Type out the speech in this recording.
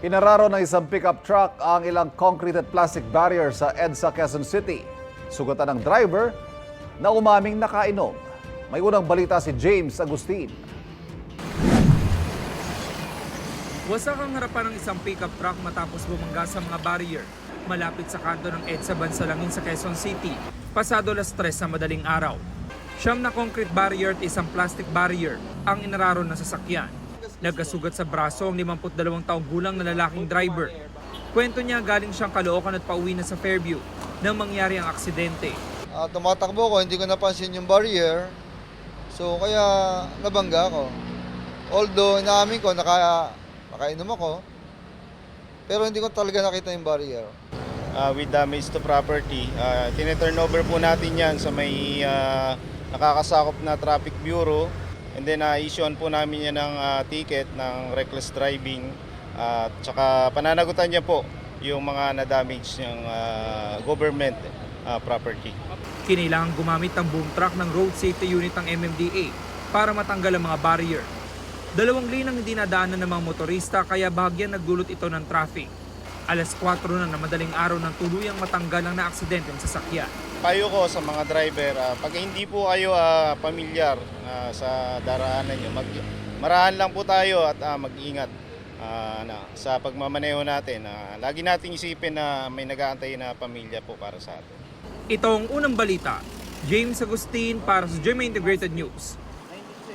Inararo ng isang pickup truck ang ilang concrete at plastic barrier sa EDSA, Quezon City. Sugatan ng driver na umaming nakainom. May unang balita si James Agustin. Wasak ang harapan ng isang pickup truck matapos bumangga sa mga barrier malapit sa kanto ng EDSA Bansalangin sa Quezon City, pasado 3:00 sa madaling araw. Siyam na concrete barrier at isang plastic barrier ang inararo ng sasakyan. Nagkasugat sa braso ang 52 taong gulang na lalaking driver. Kwento niya galing siyang Caloocan at pauwi na sa Fairview nang mangyari ang aksidente. Tumatakbo ko, hindi ko napansin yung barrier. So kaya nabangga ako. Although inaamin ko, nakainom ako. Pero hindi ko talaga nakita yung barrier. With damage to property, tineturn over po natin yan sa may nakakasakop na traffic bureau. And then issuean po namin yan ng ticket ng reckless driving. At saka pananagutan niya po yung mga na-damage ng government property. Kinailangan gumamit ang boom truck ng road safety unit ng MMDA para matanggal ang mga barrier. 2 linang hindi nadaanan ng mga motorista kaya bahagyang nagdulot ito ng traffic. 4:00 na madaling araw nang tuluyang matanggal ang naaksidente ng sasakyan. Payo ko sa mga driver, pag hindi po kayo pamilyar sa daraanan nyo, marahan lang po tayo at mag-ingat sa pagmamaneho natin. Lagi nating isipin na may nag-aantay na pamilya po para sa atin. Ito ang unang balita. James Agustin para sa GMA Integrated News.